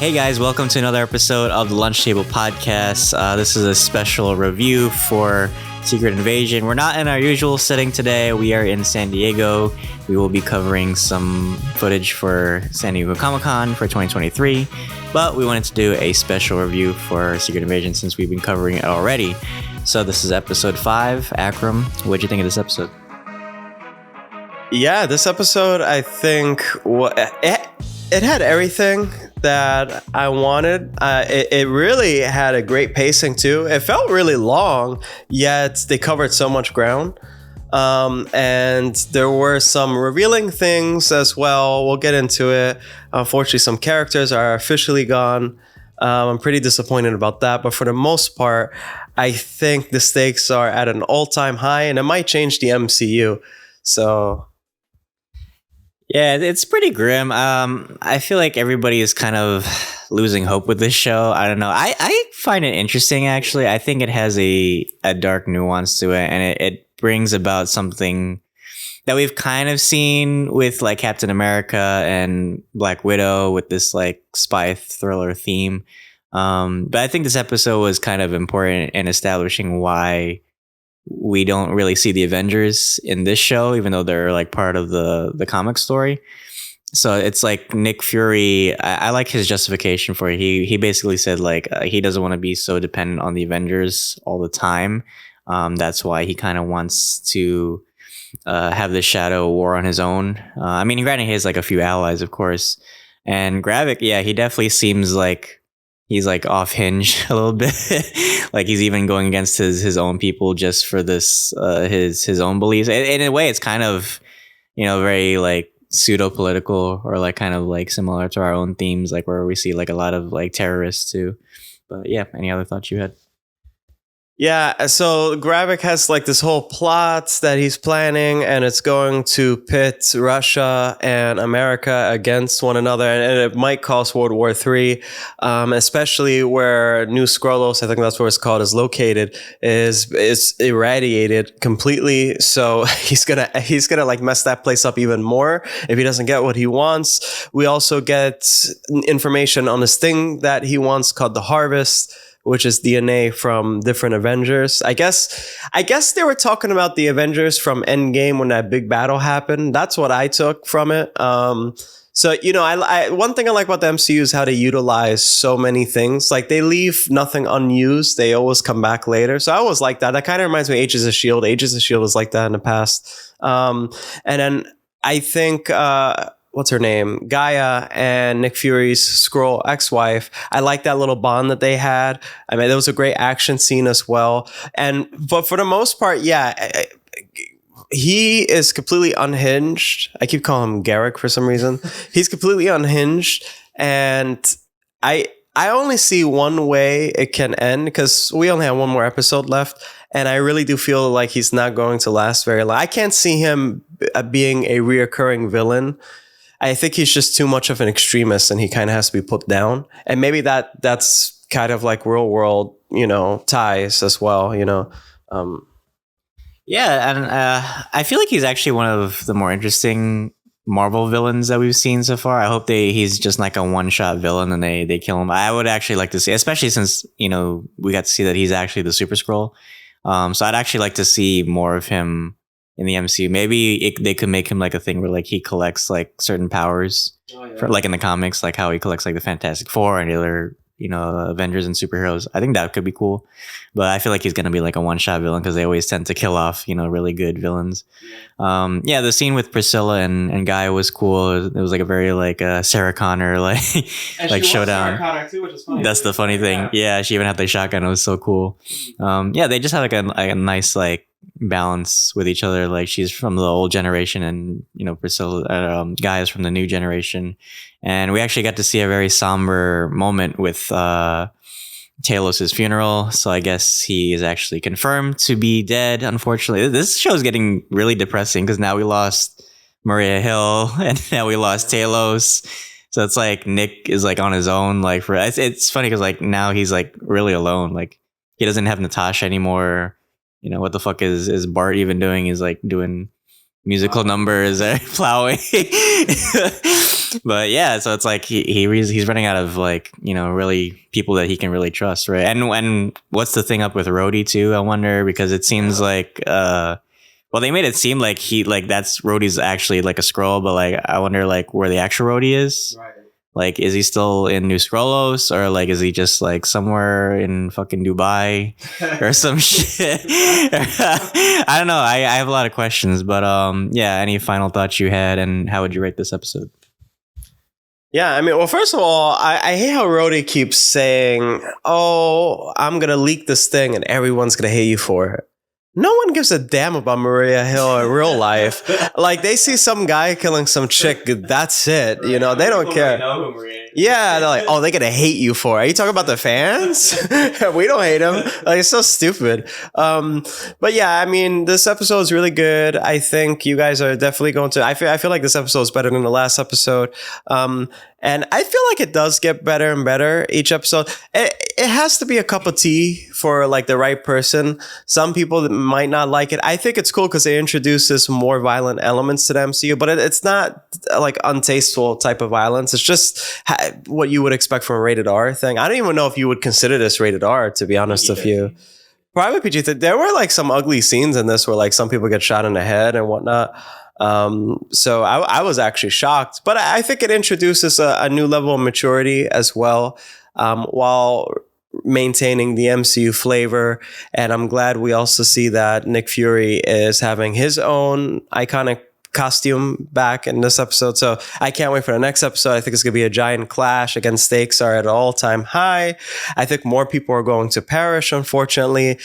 Hey guys, welcome to another episode of the Lunch Table Podcast. This is a special review for Secret Invasion. We're not in our usual setting today. We are in San Diego. We will be covering some footage for San Diego Comic-Con for 2023, but we wanted to do a special review for Secret Invasion since we've been covering it already. So this is episode 5. Akram, what'd you think of this episode? Yeah, this episode, I think, it had everything that I wanted. It really had a great pacing too. It felt really long, yet they covered so much ground. And there were some revealing things as well. We'll get into it. Unfortunately, some characters are officially gone. I'm pretty disappointed about that. But for the most part, I think the stakes are at an all-time high, and it might change the MCU. So... yeah, it's pretty grim. I feel like everybody is kind of losing hope with this show. I don't know. I find it interesting, actually. I think it has a dark nuance to it, and it brings about something that we've kind of seen with like Captain America and Black Widow with this like spy thriller theme. But I think this episode was kind of important in establishing why we don't really see the Avengers in this show, even though they're like part of the comic story. So it's like Nick Fury. I like his justification for it. He basically said like he doesn't want to be so dependent on the Avengers all the time. That's why he kind of wants to have the Shadow War on his own. I mean, granted, he has like a few allies, of course. And Gravik, yeah, he definitely seems like he's like off hinge a little bit. Like he's even going against his own people just for this his own beliefs. And in a way, it's kind of, you know, very like pseudo political or like kind of like similar to our own themes, like where we see like a lot of like terrorists too. But yeah, any other thoughts you had? yeah, so Gravik has like this whole plot that he's planning, and it's going to pit Russia and America against one another, and it might cause World War III, especially where New Skrullos, I think that's where it's called, is located, is irradiated completely. So he's gonna like mess that place up even more if he doesn't get what he wants. We also get information on this thing that he wants called the Harvest, which is DNA from different Avengers. I guess they were talking about the Avengers from Endgame when that big battle happened. That's what I took from it. So, you know, I one thing I like about the MCU is how they utilize so many things. Like they leave nothing unused. They always come back later. So I always like that. That kind of reminds me of Agents of S.H.I.E.L.D. Agents of S.H.I.E.L.D. was like that in the past. And then I think... what's her name? Gaia and Nick Fury's Skrull ex-wife. I like that little bond that they had. I mean, there was a great action scene as well. But for the most part, yeah, he is completely unhinged. I keep calling him Garrick for some reason. He's completely unhinged. And I only see one way it can end, because we only have one more episode left. And I really do feel like he's not going to last very long. I can't see him being a reoccurring villain. I think he's just too much of an extremist, and he kind of has to be put down. And maybe that's kind of like real world, you know, ties as well, you know. Yeah, and I feel like he's actually one of the more interesting Marvel villains that we've seen so far. I hope he's just like a one-shot villain and they kill him. I would actually like to see, especially since, you know, we got to see that he's actually the Super Skrull. So I'd actually like to see more of him in the MCU. Maybe they could make him like a thing where like he collects like certain powers for like in the comics, like how he collects like the Fantastic Four and the other, you know, Avengers and superheroes. I think that could be cool, but I feel like he's going to be like a one-shot villain because they always tend to kill off, you know, really good villains. Yeah, the scene with Priscilla and Guy was cool. It was like a very like Sarah Connor like like showdown. Sarah Connor too, which is funny. That's the funny thing. Yeah, she even had the shotgun. It was so cool. Yeah, they just had like a nice like balance with each other. Like she's from the old generation, and you know Priscilla, Guy is from the new generation. And we actually got to see a very somber moment with Talos' funeral. So I guess he is actually confirmed to be dead, unfortunately. This show is getting really depressing because now we lost Maria Hill and now we lost Talos. So it's like Nick is like on his own. Like it's funny because like now he's like really alone. Like he doesn't have Natasha anymore. You know, what the fuck is Bart even doing? He's like doing musical numbers are plowing. But yeah, so it's like he's running out of like, you know, really people that he can really trust, right? And what's the thing up with Rhodey too? I wonder, because it seems like well, they made it seem like that's Rhodey's actually like a Skrull, but like I wonder like where the actual Rhodey is. Right. Like, is he still in New Skrullos, or like is he just like somewhere in fucking Dubai or some shit? I don't know. I have a lot of questions, but yeah. Any final thoughts you had, and how would you rate this episode? Yeah, I mean, well, first of all, I hate how Rhodey keeps saying, "Oh, I'm gonna leak this thing, and everyone's gonna hate you for it." No one gives a damn about Maria Hill in real life. Like, they see some guy killing some chick, that's it. You know, they don't care. Yeah, they're like, oh, they're gonna hate you for it. Are you talking about the fans? We don't hate him. Like, it's so stupid. But yeah, I mean, this episode is really good. I think you guys are definitely going to. I feel like this episode is better than the last episode. And I feel like it does get better and better each episode. It has to be a cup of tea for like the right person. Some people might not like it. I think it's cool because it introduces more violent elements to the MCU, but it's not like untasteful type of violence. It's just what you would expect from a rated R thing. I don't even know if you would consider this rated R, to be honest with you. Probably PG. There were like some ugly scenes in this where like some people get shot in the head and whatnot. So I was actually shocked, but I think it introduces a new level of maturity as well, while maintaining the MCU flavor. And I'm glad we also see that Nick Fury is having his own iconic costume back in this episode. So I can't wait for the next episode. I think it's going to be a giant clash. Again, stakes are at an all-time high. I think more people are going to perish, unfortunately.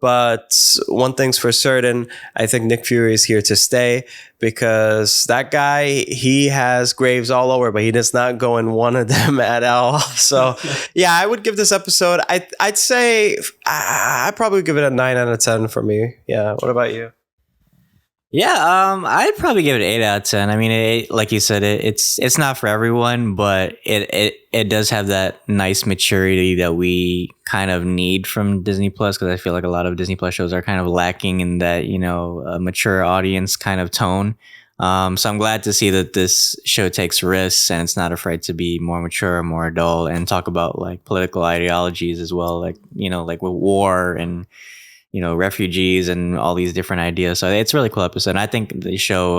But one thing's for certain, I think Nick Fury is here to stay, because that guy, he has graves all over, but he does not go in one of them at all. So yeah, I would give this episode, I'd say, I'd probably give it a 9 out of 10 for me. Yeah. What about you? Yeah, I'd probably give it 8 out of 10. I mean, like you said, it's not for everyone, but it does have that nice maturity that we kind of need from Disney Plus, because I feel like a lot of Disney Plus shows are kind of lacking in that, you know, mature audience kind of tone. So I'm glad to see that this show takes risks and it's not afraid to be more mature, more adult, and talk about like political ideologies as well, like, you know, like with war and, you know, refugees and all these different ideas. So it's a really cool episode. And I think the show,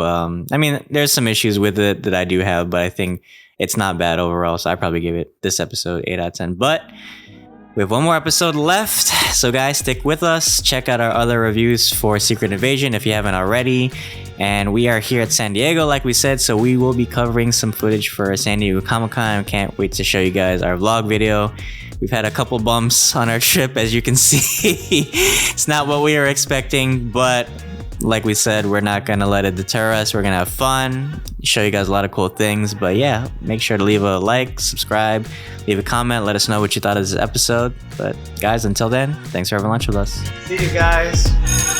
I mean, there's some issues with it that I do have, but I think it's not bad overall. So I probably give it, this episode, 8 out of 10. But we have one more episode left. So guys, stick with us. Check out our other reviews for Secret Invasion if you haven't already. And we are here at San Diego, like we said, so we will be covering some footage for San Diego Comic-Con. Can't wait to show you guys our vlog video. We've had a couple bumps on our trip, as you can see. It's not what we were expecting, but like we said, we're not going to let it deter us. We're going to have fun, show you guys a lot of cool things. But yeah, make sure to leave a like, subscribe, leave a comment, let us know what you thought of this episode. But guys, until then, thanks for having lunch with us. See you guys.